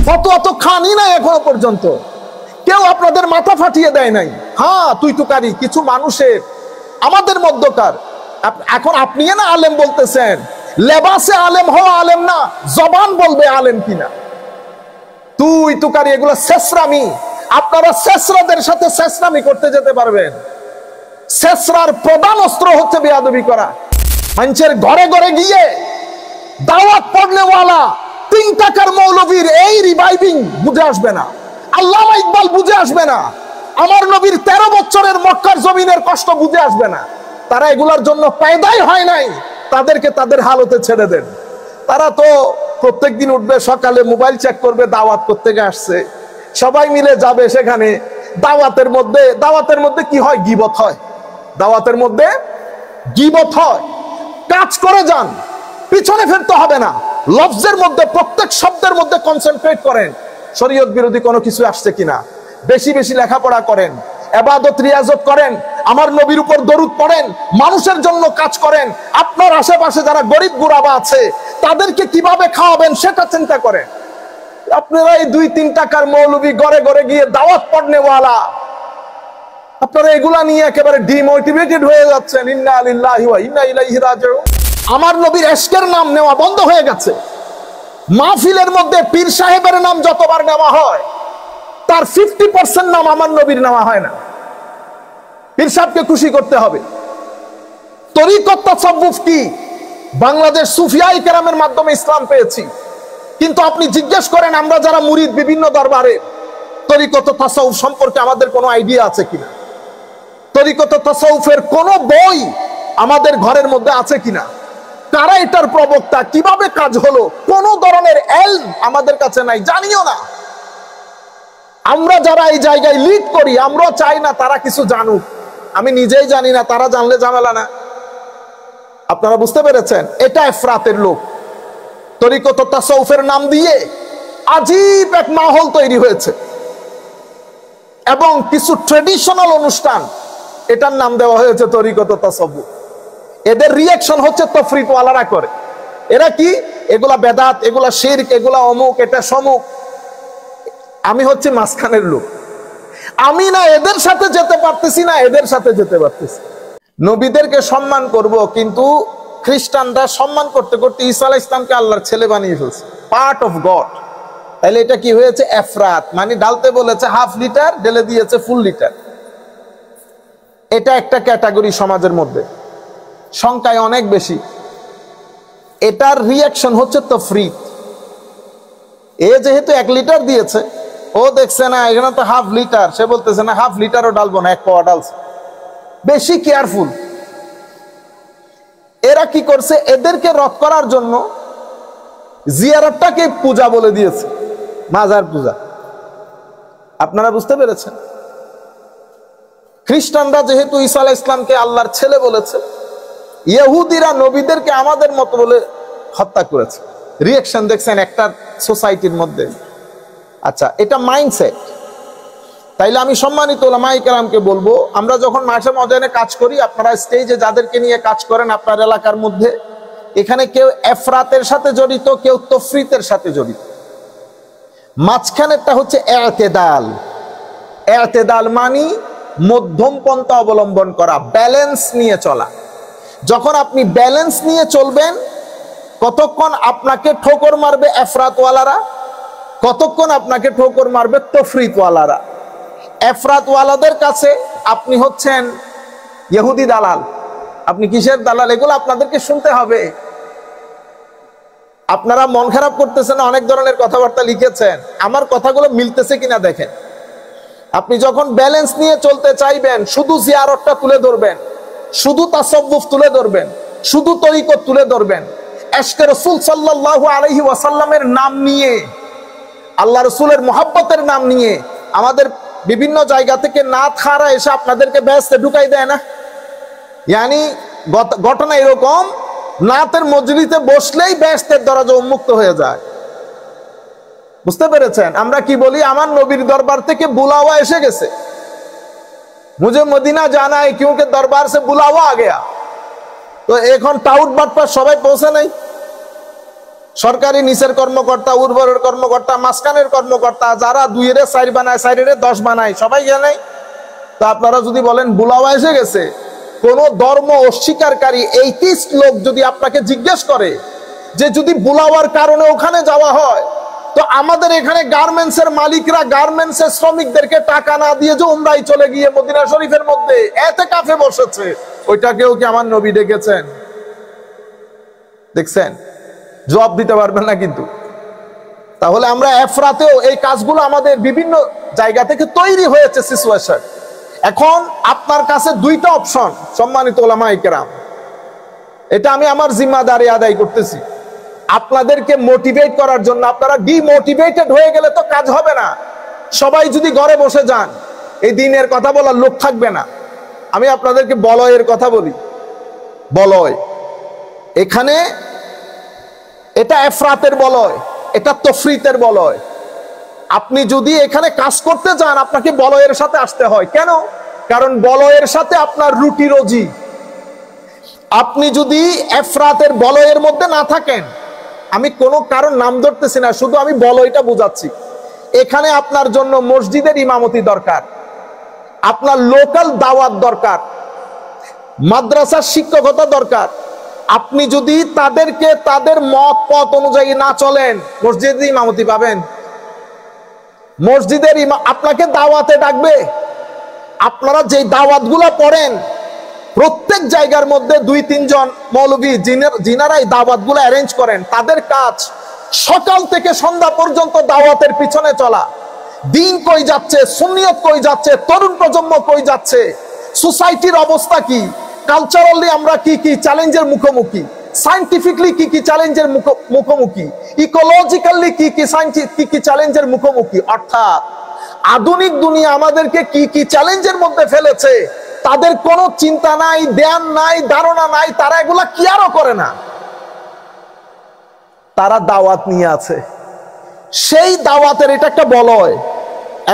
ফতোয়া তো খানি নাই এখনো পর্যন্ত, কেউ আপনাদের মাথা ফাটিয়ে দেয় নাই। হ্যাঁ, তুই তুকারি কিছু মানুষের আমাদের মধ্যকার। এখন আপনি না আলেম বলতেছেন, লেবাসে আলেম হওয়া আলেম না, জবান বলবে আলেম কিনা। তুই তুকারি এগুলো শেষরামি। আপনারা শেষরাদের সাথে শেষরামি করতে যেতে পারবেন? শেষরার প্রধান অস্ত্র হচ্ছে বেয়াদবি করা। মানুষের ঘরে ঘরে গিয়ে দাওয়াত পড়নেওয়ালা 3 টাকার মৌলবীর এই রিভাইভিং বুঝে আসবে না, আল্লামা ইকবাল বুঝে আসবে না, আমার নবীর 13 বছরের মক্কার জমিনের কষ্ট বুঝে আসবে না। তারা এগুলার জন্য পয়দাই হয় নাই, তাদেরকে তাদের হালতে ছেড়ে দেন। তারা তো প্রত্যেকদিন উঠবে সকালে, মোবাইল চেক করবে, দাওয়াত করতে আসছে, সবাই মিলে যাবে সেখানে। দাওয়াতের মধ্যে কি হয়? গীবত হয়। দাওয়াতের মধ্যে গীবত হয়। কাজ করে যান, পিছনে ফিরতে হবে না। লফজের মধ্যে, প্রত্যেক শব্দের মধ্যে কনসেন্ট্রেট করেন, শরীয়ত বিরোধী কোনো কিছু আসছে কিনা। বেশি বেশি লেখাপড়া করেন, ইবাদত রিয়াজত করেন, আমার নবীর উপর দরুদ পড়েন, মানুষের জন্য কাজ করেন। আপনার আশেপাশে যারা গরিব গুরাবা আছে তাদেরকে কিভাবে খাওয়াবেন সেটা চিন্তা করেন। আপনারা এই 2-3 টাকার মৌলবী ঘরে ঘরে গিয়ে দাওয়াত পড়নেওয়ালা, আপনারা এগুলা নিয়ে একেবারে ডিমোটিভেটেড হয়ে যাচ্ছেন। ইন্না লিল্লাহি ওয়া ইন্না ইলাইহি রাজিউন। আমার নবীর ইশকের নাম নেওয়া বন্ধ হয়ে গেছে। মাহফিলের মধ্যে পীর সাহেবের নাম যতবার নেওয়া হয় তার 50% নাম আমার নবীর নেওয়া হয় না। পীর সাহেবকে খুশি করতে হবে। তরিকত তাসাউফ কি? বাংলাদেশ সুফিয়ায়ে কেরামের মাধ্যমে ইসলাম পেয়েছি, কিন্তু আপনি জিজ্ঞেস করেন আমরা যারা মুরিদ বিভিন্ন দরবারে, তরিকত তাসাউফ সম্পর্কে আমাদের কোনো আইডিয়া আছে কিনা? তরিকত তাসাউফের কোন বই আমাদের ঘরের মধ্যে আছে কিনা? কারা এটার প্রবক্তা? কিভাবে কাজ হলো? কোন ধরনের ইলম আমাদের কাছে নাই, জানিও না। আমরা যারা এই জায়গায় লিড করি, আমরা চাই না তারা কিছু জানুক। আমি নিজেই জানি না, তারা জানলে ঝামেলা না। আপনারা বুঝতে পেরেছেন? এটা ইফরাতের লোক। তরিকত তাসাউফের নাম দিয়ে আজীব এক মাহল তৈরি হয়েছে, এবং কিছু ট্রেডিশনাল অনুষ্ঠান এটার নাম দেওয়া হয়েছে তরিকত তাসাউফ। এদের রিঅ্যাকশন হচ্ছে তফরিতওয়ালারা করে। এরা কি? এগুলা বেদাত, এগুলা শিরক, এগুলা অমুক, এটা সমুক। আমি হচ্ছে মাঝখানের লোক। আমি না এদের সাথে যেতে পারতেছি, না এদের সাথে যেতে পারতেছি। নবীদেরকে সম্মান করব, কিন্তু খ্রিস্টানরা সম্মান করতে করতে ঈসা আলাইহিস সালামকে আল্লাহর ছেলে বানিয়ে ফেলছে, পার্ট অফ গড। তাহলে এটা কি হয়েছে? এফরাত, মানে ডালতে বলেছে হাফ লিটার, ঢেলে দিয়েছে ফুল লিটার। এটা একটা ক্যাটাগরি সমাজের মধ্যে, সংখ্যায় অনেক বেশি। এটার রিঅ্যাকশন হচ্ছে তফরিত। এ যেহেতু 1 লিটার দিয়েছে, ও দেখছে না এখানে তো হাফ লিটার, সে বলতেছে না হাফ লিটারও ডালবো না, 1 পাওয়া ডালছে। বেশি কেয়ারফুল। এরা কি করছে? এদেরকে রদ করার জন্য জিয়ারতটাকে পূজা বলে দিয়েছে, মাজার পূজা। আপনারা বুঝতে পেরেছেন? খ্রিস্টানরা যেহেতু ঈসা আলাইহিস সালামকে আল্লাহর ছেলে বলেছে, ইহুদিরা নবীদেরকে আমাদের মতো বলে হত্যা করেছে। রিঅ্যাকশন দেখছেন একটা সোসাইটির মধ্যে। আচ্ছা, এটা মাইন্ডসেট। তাইলে আমি সম্মানিত উলামায়ে কেরামকে বলবো, আমরা যখন মাঠে ময়দানে কাজ করি, আপনারা স্টেজে যাদেরকে নিয়ে কাজ করেন আপনার এলাকার মধ্যে, এখানে কেউ এফরাতের সাথে জড়িত, কেউ তফরিতের সাথে জড়িত। মাঝখানেরটা হচ্ছে ইতিদাল। ইতিদাল মানে মধ্যম পন্থা অবলম্বন করা, ব্যালেন্স নিয়ে চলা। যখন আপনি ব্যালেন্স নিয়ে চলবেন, কতক্ষণ আপনাকে ঠোকর মারবে এফরাতওয়ালারা, কতক্ষণ আপনাকে ঠোকর মারবে তফরিতওয়ালারা। এফরাতওয়ালাদের কাছে আপনি হচ্ছেন ইহুদি দালাল। আপনি কিসের দালাল? এগুলো আপনাদেরকে শুনতে হবে। আপনারা মন খারাপ করতেছেন, অনেক ধরনের কথাবার্তা লিখেছেন, আমার কথাগুলো মিলতেছে কিনা দেখেন। আপনি যখন ব্যালেন্স নিয়ে চলতে চাইবেন, শুধু জিয়ারতটা তুলে ধরবেন, শুধু তাসাউফ তুলে ধরবেন, শুধু তরিকত তুলে ধরবেন, ইশকে রাসূল সাল্লাল্লাহু আলাইহি ওয়াসাল্লামের নাম নিয়ে, আল্লাহ রাসূলের মুহাব্বতের নাম নিয়ে আমাদের বিভিন্ন জায়গা থেকে নাত খারা এসে আপনাদেরকে ব্যস্তে ঢুকাই দেয় না? ইয়ানি ঘটনা এরকম, নাতের মজলিসে বসলেই ব্যস্তের দরজা উন্মুক্ত হয়ে যায়। বুঝতে পেরেছেন? আমরা কি বলি? আমার নবীর দরবার থেকে বুলাওয়া এসে গেছে, মুঝে মদিনা জানা है क्योंकि दरबार से बुलावा आ गया। तो এখন টাউট বাটপা সবাই পৌঁছে নাই। সরকারি নিচের কর্মকর্তা, উর্বরের কর্মকর্তা, মাঝখানের কর্মকর্তা, যারা 2 এর 4 বানায়, 4 এর 10 বানায়, সবাই জানে। তো আপনারা যদি বলেন বুলাওয়া এসে গেছে, কোন ধর্ম অস্বীকারী এইটিস্ট লোক যদি আপনাকে জিজ্ঞেস করে যে যদি বুলাওয়ার কারণে ওখানে যাওয়া হয়, তো আমাদের এখানে গার্মেন্টস এর মালিকরা গার্মেন্টস এর শ্রমিকদেরকে টাকা না দিয়ে যে উমরায় চলে গিয়ে মদিনা শরীফের মধ্যে এতেকাফে বসেছে, ওইটাকেও কি আমার নবী ডেকেছেন? দেখছেন? জবাব দিতে পারবেন না কিন্তু। তাহলে আমরা এফরাতেও এই কাজগুলো আমাদের বিভিন্ন জায়গা থেকে তৈরি হয়েছে সিচুয়েশন। এখন আপনার কাছে 2টা অপশন, সম্মানিত উলামায়ে কেরাম, এটা আমি আমার জিম্মাদারি আদায় করতেছি আপনাদেরকে মোটিভেট করার জন্য। আপনারা ডিমোটিভেটেড হয়ে গেলে তো কাজ হবে না। সবাই যদি ঘরে বসে যান, এই দিনের কথা বলার লোক থাকবে না। আমি আপনাদেরকে বলয়ের কথা বলি। বলয় এখানে, এটা এফরাতের বলয়, এটা তফরিতের বলয়। আপনি যদি এখানে কাজ করতে যান, আপনাকে বলয়ের সাথে আসতে হয়। কেন? কারণ বলয়ের সাথে আপনার রুটি রুজি। আপনি যদি এফরাতের বলয়ের মধ্যে না থাকেন, আমি কোনো কারণ নাম ধরতেছি না, শুধু আমি বলয়টা বুঝাচ্ছি। এখানে আপনার জন্য মসজিদের ইমামতি দরকার, আপনার লোকাল দাওয়াত দরকার, মাদ্রাসার শিক্ষকতা দরকার। আপনি যদি তাদেরকে তাদের মত পথ অনুযায়ী না চলেন, মসজিদে ইমামতি পাবেন? মসজিদের আপনাকে দাওয়াতে ডাকবে। আপনারা যে দাওয়াতগুলো পড়েন, প্রত্যেক জায়গার মধ্যে 2-3 জন মৌলভী যিনারা এই দাওয়াতগুলো অ্যারেঞ্জ করেন, তাদের কাজ সকাল থেকে সন্ধ্যা পর্যন্ত দাওয়াতের পিছনে চলা। দিন কই যাচ্ছে, সুন্নিয়ত কই যাচ্ছে, তরুণ প্রজন্ম কই যাচ্ছে, সোসাইটির অবস্থা কি, কালচারালি আমরা কি কি চ্যালেঞ্জের মুখোমুখি, সায়েন্টিফিকলি কি কি চ্যালেঞ্জের মুখোমুখি, ইকোলজিক্যালি কি কি চ্যালেঞ্জের মুখোমুখি। অর্থাৎ আধুনিক দুনিয়া আমাদেরকে কি কি চ্যালেঞ্জের মধ্যে ফেলেছে, তাদের কোনো চিন্তা নাই, ধ্যান নাই, ধারণা নাই। তারা এগুলা কেয়ারও করে না। তারা দাওয়াত নিয়ে আছে, সেই দাওয়াতের এটা একটা বলয়।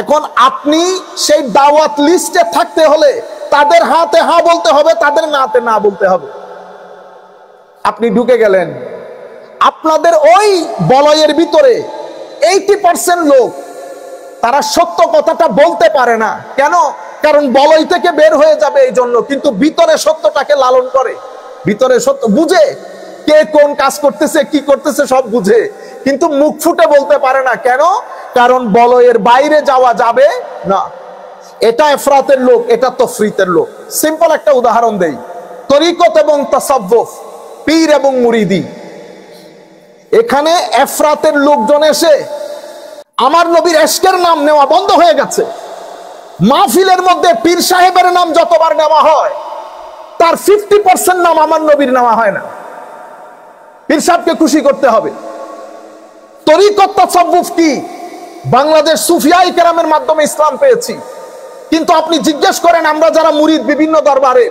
এখন আপনি সেই দাওয়াত লিস্টে থাকতে হলে তাদের হাতে হা বলতে হবে, তাদের নাতে না বলতে হবে। আপনি ঢুকে গেলেন, আপনাদের ওই বলয়ের ভিতরে 80% লোক তারা সত্য কথাটা বলতে পারে না। কেন? কারণ বলয় থেকে বের হয়ে যাবে এই জন্য। কিন্তু ভিতরে সত্যটাকে লালন করে, ভিতরে সত্য বুঝে, কে কোন কাজ করতেছে, কি করতেছে সব বুঝে, কিন্তু মুখ ফুটে বলতে পারে না। কেন? কারণ বলয়ের বাইরে যাওয়া যাবে না। এটা এফরাতের লোক, এটা তফরিতের লোক। সিম্পল একটা উদাহরণ দেই, তরিকত এবং তাসাব্বুফ, পীর এবং মুরিদি। এখানে এফরাতের লোকজন এসে আমার নবীর এশকের নাম নেওয়া বন্ধ হয়ে গেছে। মাহফিলের মধ্যে পীর সাহেবের নাম যতবার নেওয়া হয়, তার 50% নাম আমার নবীর নেওয়া হয় না। পীর সাহেবকে খুশি করতে হবে। তরিকত তাসাব্বুফ কি? বাংলাদেশ সুফিয়ায়ে কেরামের মাধ্যমে ইসলাম পেয়েছি, কিন্তু আপনি জিজ্ঞেস করেন আমরা যারা মুরিদ বিভিন্ন দরবারে,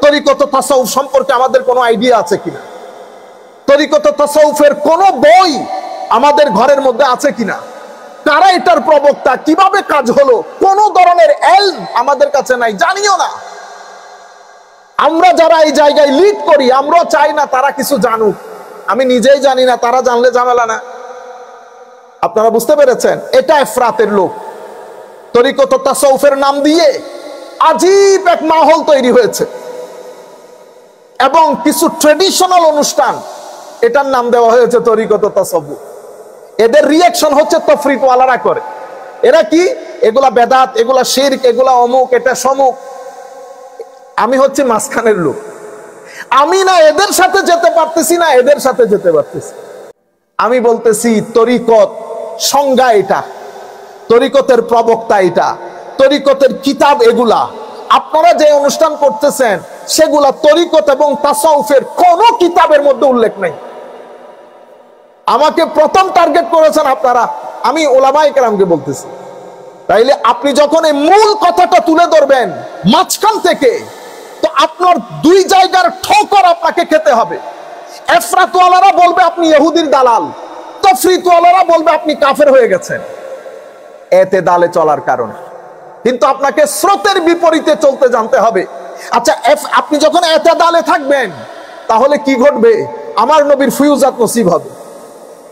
তরিকত তাসাউফ সম্পর্কে আমাদের কোনো আইডিয়া আছে কিনা? তরিকত তাসাউফের কোন বই আমাদের ঘরের মধ্যে আছে কিনা? কারা এটার প্রবক্তা, কিভাবে কাজ হলো, কোন ধরনের এলম আমাদের কাছে নাই, জানিও না। আমরা যারা এই জায়গায় লিড করি, আমরা চাই না তারা কিছু জানুক। আমি নিজেই জানি না, তারা জানলে ঝামেলা না। আপনারা বুঝতে পেরেছেন? এটা এফরাতের লোক। তরিকত তাসাউফের নাম দিয়ে আজীব এক মাহল তৈরি হয়েছে, এবং কিছু ট্রেডিশনাল অনুষ্ঠান এটার নাম দেওয়া হয়েছে তরিকত তাসাউফ। এদের রিঅ্যাকশন হচ্ছে তফরিতওয়ালারা করে। এরা কি? এগুলা বেদাত, এগুলা শিরক, এগুলা অমুক, এটা সমুক। আমি হচ্ছে মাঝখানের লোক। আমি না এদের সাথে যেতে পারতেছি, না এদের সাথে যেতে পারতেছি। আমি বলতেছি তরিকত সংজ্ঞা এটা, তরিকতের প্রবক্তা এটা, তরিকতের কিতাব এগুলা। আপনারা যে অনুষ্ঠান করতেছেন সেগুলা তরিকত এবং তাসাউফের কোন কিতাবের মধ্যে উল্লেখ নেই। আমাকে প্রথম টার্গেট করেছেন আপনারা, আমি উলামায়ে কেরামকে বলতেছি। তাইলে আপনি যখন এই মূল কথাটা তুলে ধরবেন মাঝখান থেকে, তো আপনার 2 জায়গার ঠোকর আপনাকে খেতে হবে। এফরাতওয়ালারা বলবে আপনি ইহুদির দালাল, তফরিতওয়ালারা বলবে আপনি কাফের হয়ে গেছেন এতেদালে চলার কারণে। কিন্তু আপনাকে স্রোতের বিপরীতে চলতে জানতে হবে। আচ্ছা, আপনি যখন এতেদালে থাকবেন, তাহলে কি ঘটবে? আমার নবীর ফিউজাত নসিব হবে।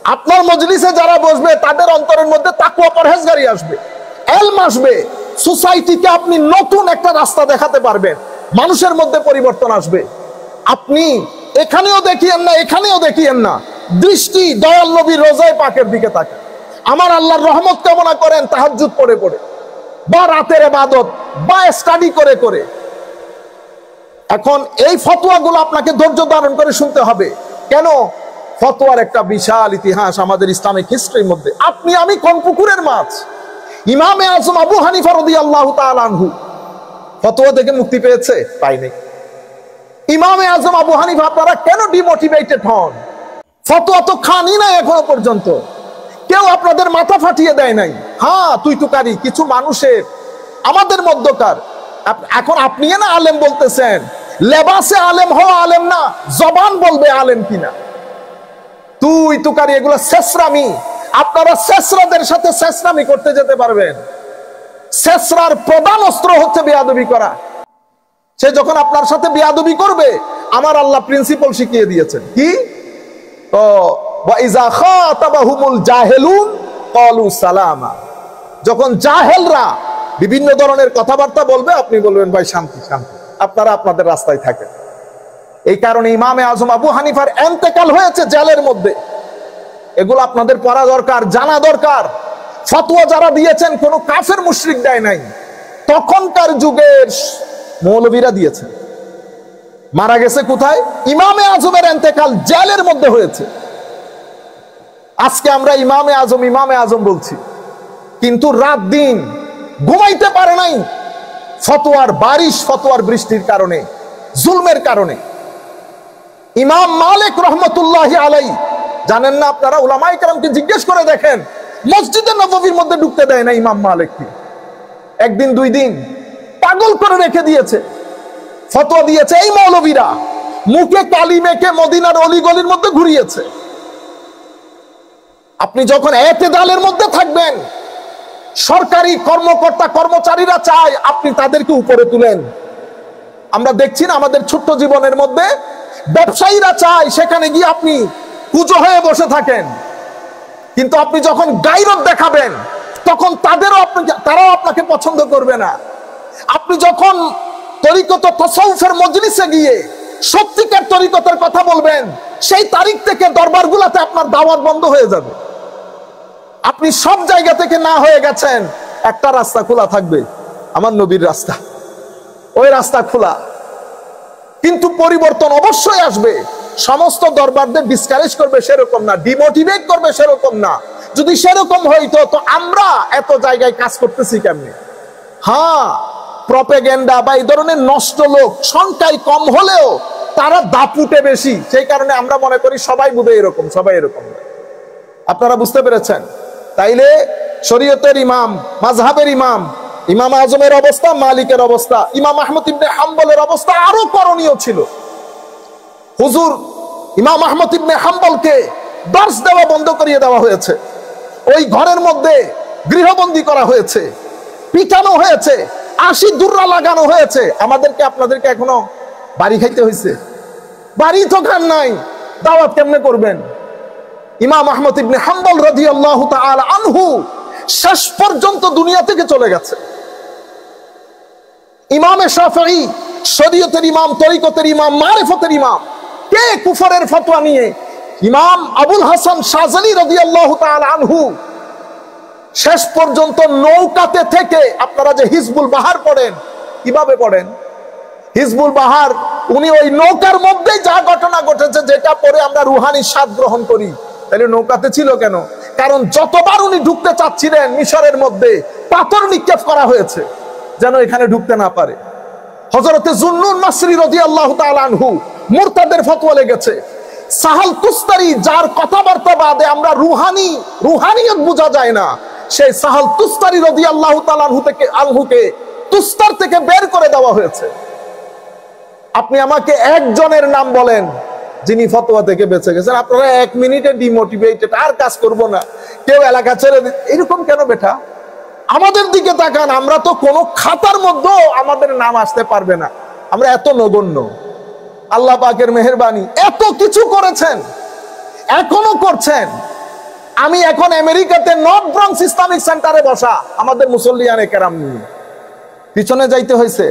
আপনার মজলিসে যারা বসবে তাদের অন্তরের মধ্যে তাকওয়া পরহেজগারি আসবে, এলম আসবে, সোসাইটিকে আপনি নতুন একটা রাস্তা দেখাতে পারবেন, মানুষের মধ্যে পরিবর্তন আসবে। আপনি এখানেও দেখিয়েন না, এখানেও দেখিয়েন না, দৃষ্টি দয়াল নবীর রোজায়ে পাকের দিকে তাকান। আমার আল্লাহর রহমত কামনা করেন তাহাজ্জুদ পড়ে পড়ে, বা রাতের ইবাদত, বা স্টাডি করে করে। এখন এই ফতোয়াগুলো আপনাকে ধৈর্য ধারণ করে শুনতে হবে। কেন? ফতোয়ার একটা বিশাল ইতিহাস আমাদের ইসলামিক হিস্ট্রির মধ্যে। আপনি আমি কোন পুকুরের মাছ? ইমামে আজম আবু হানিফা রাদিয়াল্লাহু তাআলা আনহু ফতোয়া থেকে মুক্তি পেয়েছে? পায়নি। ইমামে আজম আবু হানিফা, আপনারা কেন ডিমোটিভেটেড হন? ফতোয়া তো খানি নাই এখনো পর্যন্ত, কেউ আপনাদের মাথা ফাটিয়ে দেয় নাই। হ্যাঁ, তুই তুকারি কিছু মানুষের আমাদের মধ্যকার। এখন আপনি না আলেম বলতেছেন, লেবাসে আলেম হওয়া আলেম না, জবান বলবে আলেম কিনা। তুই তুকারি এগুলো শেষরামি। আপনারা শেষরাদের সাথে শেষরামি করতে যেতে পারবেন? শেষরার প্রধান অস্ত্র হচ্ছে বেয়াদবি করা। সে যখন আপনার সাথে বেয়াদবি করবে, আমার আল্লাহ প্রিন্সিপাল শিখিয়ে দিয়েছেন কি? তো ওয়াইজা খাতাবাহুমুল জাহেলুন ক্বালু সালামা। যখন জাহেলরা বিভিন্ন ধরনের কথাবার্তা বলবে, আপনি বলবেন ভাই শান্তি শান্তি, আপনারা আপনাদের রাস্তায় থাকেন। এই কারণে ইমামে আজম আবু হানিফার ইন্তেকাল হয়েছে জেলের মধ্যে। এগুলো আপনাদের পড়া দরকার, জানা দরকার। ফতোয়া যারা দিয়েছেন কোন কাফের মুশরিক দেয় নাই, তখনকার যুগের মৌলবীরা দিয়েছেন। মারা গেছে কোথায়? ইমামে আজমের ইন্তেকাল জেলের মধ্যে হয়েছে। আজকে আমরা ইমামে আজম বলছি, কিন্তু রাত দিন ঘুমাইতে পারে নাই ফতোয়ার বারিশ, ফতোয়ার বৃষ্টির কারণে, জুলমের কারণে। ইমাম মালিক রহমতুল্লাহি আলাইহি, জানেন না আপনারা? উলামায়ে কেরামকে জিজ্ঞেস করে দেখেন, মসজিদে নববীর মধ্যে ঢুকতে দেয় না ইমাম মালিককে। একদিন দুই দিন পাগল করে রেখে দিয়েছে, ফতোয়া দিয়েছে। এই মৌলবীরা মুখে কালি মেখে মদিনার অলিগলির মধ্যে ঘুরিয়েছে। আপনি যখন এতেদালের মধ্যে থাকবেন, সরকারি কর্মকর্তা কর্মচারীরা চায় আপনি তাদেরকে উপরে তুলেন। আমরা দেখছি না আমাদের ছোট্ট জীবনের মধ্যে, ব্যবসায়ীরা চায় সেখানে গিয়ে আপনি কুজো হয়ে বসে থাকেন। কিন্তু আপনি যখন গায়রত দেখাবেন, তখন তারাও আপনাকে পছন্দ করবে না। আপনি যখন তরিকত তাসাউফের মজলিসে গিয়ে সত্যিকার তরিকতের কথা বলবেন, সেই তারিখ থেকে দরবারগুলোতে আপনার দাওয়াত বন্ধ হয়ে যাবে। আপনি সব জায়গা থেকে না হয়ে গেছেন, একটা রাস্তা খোলা থাকবে, আমার নবীর রাস্তা, ওই রাস্তা খোলা। কিন্তু পরিবর্তন অবশ্যই আসবে। সমস্ত দরবারদের ডিসকারেজ করবে সেরকম না, ডিমোটিভেট করবে সেরকম না। যদি সেরকম হইতো তো আমরা এত জায়গায় কাজ করতেছি কেমনে? হ্যাঁ, প্রপেগেন্ডা বা এই ধরনের নষ্ট লোক সংখ্যায় কম হলেও তারা দাপুটে বেশি। সেই কারণে আমরা মনে করি সবাই বোধহয় এরকম, সবাই এরকম। আপনারা বুঝতে পেরেছেন? তাইলে শরীয়তের ইমাম, মাযহাবের ইমাম, ইমাম আজমের অবস্থা, মালিকের অবস্থা, ইমাম আহমদ ইবনে হাম্বলের অবস্থা আরো করণীয় ছিল। হুজুর ইমাম আহমদ ইবনে হাম্বলকে দর্স দেওয়া বন্ধ করিয়ে দেওয়া হয়েছে, ওই ঘরের মধ্যে গৃহবন্দী করা হয়েছে, পিটানো হয়েছে, 80 দুর্রা লাগানো হয়েছে। আমাদেরকে আপনাদেরকে এখনো বাড়ি খাইতে হয়েছে। বাড়ি তো খান নাই, দাওয়াত কেমনে করবেন? ইমাম আহমদ ইবনে হাম্বল রাদিয়াল্লাহু তাআলা আনহু শেষ পর্যন্ত দুনিয়া থেকে চলে গেছে। ইমামে শাফিঈ, শরীয়তের ইমাম, তরিকতের ইমাম, মারিফতের ইমাম, কে কুফরের ফতোয়া নিয়ে ইমাম আবুল হাসান শাযলি রাদিয়াল্লাহু তাআলা আনহু শেষ পর্যন্ত নৌকাতে থেকে, আপনারা যে হিজবুল বাহার পড়েন, কিভাবে পড়েন হিজবুল বাহার, উনি ওই নৌকার মধ্যেই যা ঘটনা ঘটেছে যেটা পরে আমরা রুহানি স্বাদ গ্রহণ করি। তাহলে নৌকাতে ছিল কেন? কারণ যতবার উনি ঢুকতে চাচ্ছিলেন মিশরের মধ্যে পাথর নিক্ষেপ করা হয়েছে যেন এখানে ঢুকতে না পারে। হযরতে যুন্নুন মাসরি রাদিয়াল্লাহু তাআলা আনহু মুরতাদের ফতোয়া লেগেছে। সাহাল তুস্তারি, যার কথাবার্তা বাদে আমরা রুহানিয়ত বোঝা যায় না, সেই সাহাল তুস্তারি রাদিয়াল্লাহু তাআলা আনহুকে তুস্তার থেকে বের করে দেওয়া হয়েছে। আপনি আমাকে একজনের নাম বলেন যিনি ফতোয়া থেকে বেঁচে গেছেন। আপনারা 1 মিনিটে ডিমোটিভেটেড, আর কাজ করব না, কেউ এলাকা ছেড়ে দিন। এরকম কেন বেটা? আমাদের দিকে তাকান, আমরা তো কোনো খাতার মধ্যেও আমাদের নাম আসতে পারবে না, আমরা এত নগণ্য। আল্লাহ পাকের মেহেরবানি, এত কিছু করেছেন, এখনো করছেন। আমি এখন আমেরিকাতে নর্থ ব্রঙ্কস ইসলামিক সেন্টারে বসা, আমাদের মুসল্লিয়ানে কেরাম নিয়ে পিছনে যাইতে হয়েছে,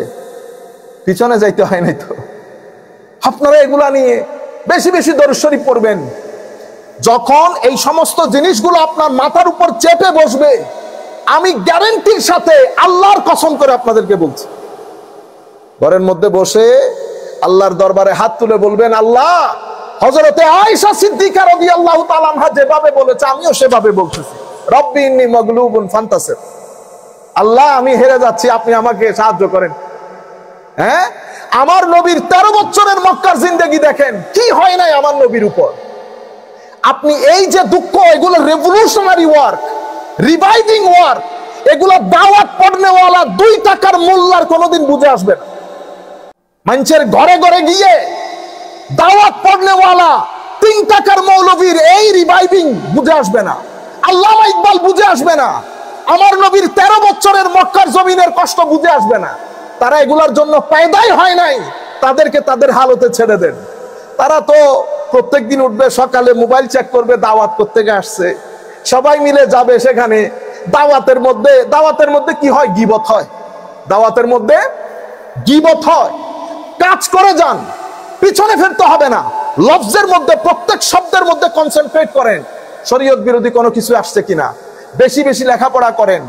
পিছনে যাইতে হয় নাই তো। আপনারা এগুলা নিয়ে বেশি বেশি দরুদ শরীফ পড়বেন। যখন এই সমস্ত জিনিসগুলো আপনার মাথার উপর চেপে বসবে, আমি গ্যারান্টির সাথে আল্লাহর কসম করে আপনাদেরকে বলছি, ঘরের মধ্যে বসে আল্লাহর দরবারে হাত তুলে বলবেন, আল্লাহ হযরতে আয়েশা সিদ্দিকা রাদিয়াল্লাহু তাআলা আনহা যেভাবে বলেছে আমিও সেভাবে বলতেছি, রব্বি ইন্নী মাগলুবুন ফান্তাসির, আল্লাহ আমি হেরে যাচ্ছি, আপনি আমাকে সাহায্য করেন। হ্যাঁ, আমার নবীর 13 বছরের মক্কার জিন্দেগি দেখেন, কি হয় নাই আমার নবীর উপর। আপনি এই যে দুঃখ, এগুলো রেভলিউশনারি ওয়ার্ক, রিভাইভিং ওয়ার্ক, এগুলো দাওয়াত পড়নেওয়ালা 2 টাকার মোল্লার কোনোদিন বুঝে আসবে না। মানুষের ঘরে ঘরে গিয়ে দাওয়াত পড়নেওয়ালা 3 টাকার মৌলবীর এই রিভাইভিং বুঝে আসবে না, আল্লামা ইকবাল বুঝে আসবে না, আমার নবীর 13 বছরের মক্কার জমিনের কষ্ট বুঝে আসবে না। তারা এগুলার জন্য পয়দাই হয় নাই, তাদেরকে তাদের হালতে ছেড়ে দেন। তারা তো প্রত্যেকদিন উঠবে সকালে, মোবাইল চেক করবে, দাওয়াত করতে আসছে, সবাই মিলে যাবে সেখানে। দাওয়াতের মধ্যে কি হয়? গীবত হয়। দাওয়াতের মধ্যে গীবত হয়। কাজ করে যান, পিছনে ফিরতে হবে না। লফজের মধ্যে, প্রত্যেক শব্দের মধ্যে কনসেন্ট্রেট করেন, শরীয়ত বিরোধী কোনো কিছু আসছে কিনা। বেশি বেশি লেখাপড়া করেন,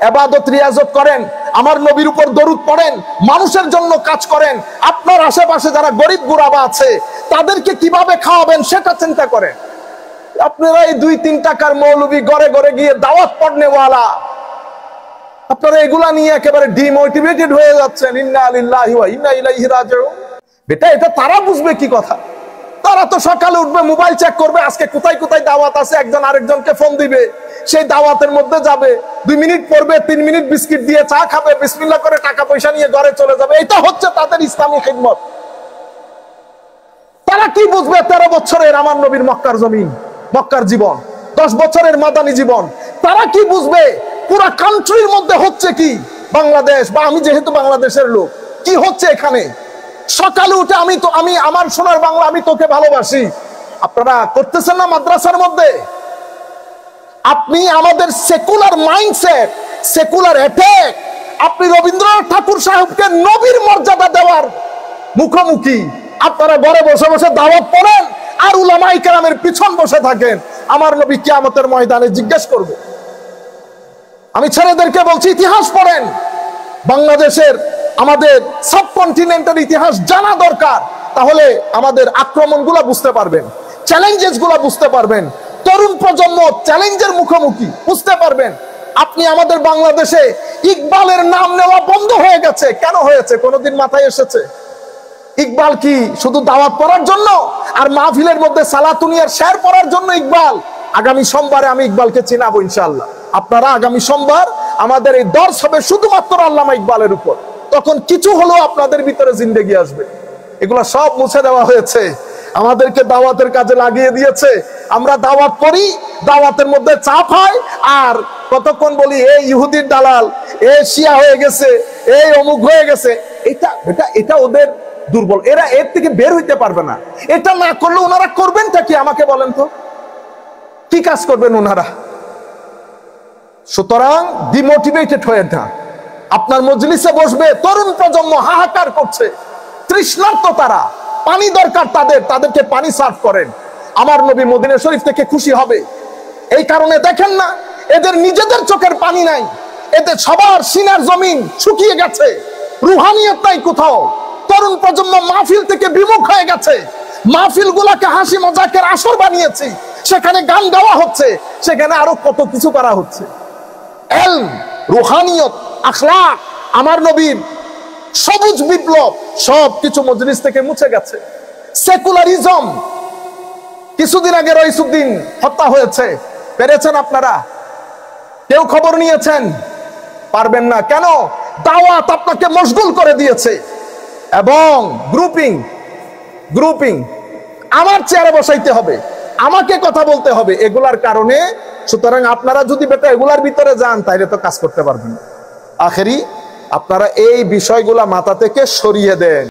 ইবাদত রিয়াজত করেন, আমার নবীর উপর দরুদ পড়েন, মানুষের জন্য কাজ করেন। আপনার আশেপাশে যারা গরিব গুরাবা আছে তাদেরকে কিভাবে খাওয়াবেন সেটা চিন্তা করেন। আপনারা এই 2-3 টাকার মৌলবী ঘরে ঘরে গিয়ে দাওয়াত পড়নেওয়ালা, আপনারা এগুলা নিয়ে একেবারে ডিমোটিভেটেড হয়ে যাচ্ছেন। ইন্না লিল্লাহি ওয়া ইন্না ইলাইহি রাজিউন। বেটা, এটা তারা বুঝবে কি কথা? তারা তো সকালে উঠবে, মোবাইল চেক করবে, আজকে কোথায় কোথায় দাওয়াত আছে, একজন আরেকজনকে ফোন দিবে, সেই দাওয়াতের মধ্যে যাবে, 2 মিনিট পড়বে, 3 মিনিট বিস্কিট দিয়ে চা খাবে, বিসমিল্লাহ করে টাকা পয়সা নিয়ে ঘরে চলে যাবে। এটা হচ্ছে তাদের ইসলামী খিদমত। তারা কি বুঝবে 13 বছরের আমার নবীর মক্কার জমিন, মক্কার জীবন, 10 বছরের মাদানী জীবন? তারা কি বুঝবে পুরো কান্ট্রির মধ্যে হচ্ছে কি? বাংলাদেশ, বা আমি যেহেতু বাংলাদেশের লোক, কি হচ্ছে এখানে? সকালে উঠে আমি আমার সোনার বাংলা, আমি তোকে ভালোবাসি, আপনারা করতেছেন না মাদ্রাসার মধ্যে? আপনি আমাদের সেকুলার মাইন্ডসেট, সেকুলার অ্যাটাক, আপনি রবীন্দ্রনাথ ঠাকুর সাহেবকে নবীর মর্যাদা দেওয়ার মুখোমুখি। আপনারা ঘরে বসে বসে দাওয়াত পড়েন আর উলামায়ে কেরামের পিছন বসে থাকেন। আমার নবী কিয়ামতের ময়দানে জিজ্ঞেস করবে। আমি ছেলেদেরকে বলছি, ইতিহাস পড়েন, বাংলাদেশের, আমাদের সাবকন্টিনেন্টের ইতিহাস জানা দরকার। তাহলে আমাদের আক্রমণগুলো বুঝতে পারবেন, চ্যালেঞ্জেস গুলা বুঝতে পারবেন, তরুণ প্রজন্ম চ্যালেঞ্জের মুখোমুখি, বুঝতে পারবেন। আপনি আমাদের বাংলাদেশে ইকবালের নাম নেওয়া বন্ধ হয়ে গেছে। কেন হয়েছে? কোনদিন মাথায় এসেছে? ইকবাল কি শুধু দাওয়াত পড়ার জন্য আর মাহফিলের মধ্যে সালাতুনিয়ার শের পড়ার জন্য ইকবাল? আগামী সোমবারে আমি ইকবালকে চিনাবো ইনশাআল্লাহ। আপনারা আগামী সোমবার আমাদের এই দর্শ হবে শুধুমাত্র আল্লামা ইকবালের উপর। তখন কিছু হলেও আপনাদের ভিতরে জিন্দেগি আসবে। এগুলা সব মুছে দেওয়া হয়েছে, আমাদেরকে দাওয়াতের কাজে লাগিয়ে দিয়েছে। আমরা দাওয়াত করি, দাওয়াতের মধ্যে চাপ হয়, আর কতক্ষণ বলি এই ইহুদির দালাল, এ শিয়া হয়ে গেছে, এই অমুক হয়ে গেছে। এটা ওদের দুর্বল, এরা এর থেকে বের হইতে পারবে না। এটা না করলে ওনারা করবেনটা কি? আমাকে বলেন তো, কি কাজ করবেন ওনারা? সুতরাং ডিমোটিভেটেড হয়ে না। আপনার মজলিসে বসবে তরুণ প্রজন্ম, হাহাকার করছে, তৃষ্ণার্ত, তারা পানি দরকার, তাদেরকে পানি সার্ভ করেন। আমার নবী মদিনা শরীফ থেকে খুশি হবে। এই কারণে দেখেন না, এদের নিজেদের চোখের পানি নাই, এদের সবার সিনার জমিন শুকিয়ে গেছে, রুহানিয়ত নাই কোথাও। তরুণ প্রজন্ম মাহফিল থেকে বিমুখ হয়ে গেছে। মাহফিল গুলাকে হাসি মজাকের আসর বানিয়েছি, সেখানে গান গাওয়া হচ্ছে, সেখানে আরো কত কিছু করা হচ্ছে। ইলম, রুহানিয়ত, আখলাক, আমার নবীর সবুজ বিপ্লব, সবকিছু মজলিস থেকে মুছে গেছে। সেকুলারিজম, কিছুদিন আগে রইসুদ্দিন হত্যা হয়েছে, পেরেছেন আপনারা? কেউ খবর নিয়েছেন? পারবেন না। কেন? দাওয়াত আপনাকে মশগুল করে দিয়েছে। এবং গ্রুপিং আমার চেয়ারে বসাইতে হবে, আমাকে কথা বলতে হবে, এগুলার কারণে। সুতরাং আপনারা যদি বেটা এগুলার ভিতরে যান, তাইলে তো কাজ করতে পারবেন না। আখেরি আপনারা এই বিষয়গুলা মাথা থেকে সরিয়ে দেন।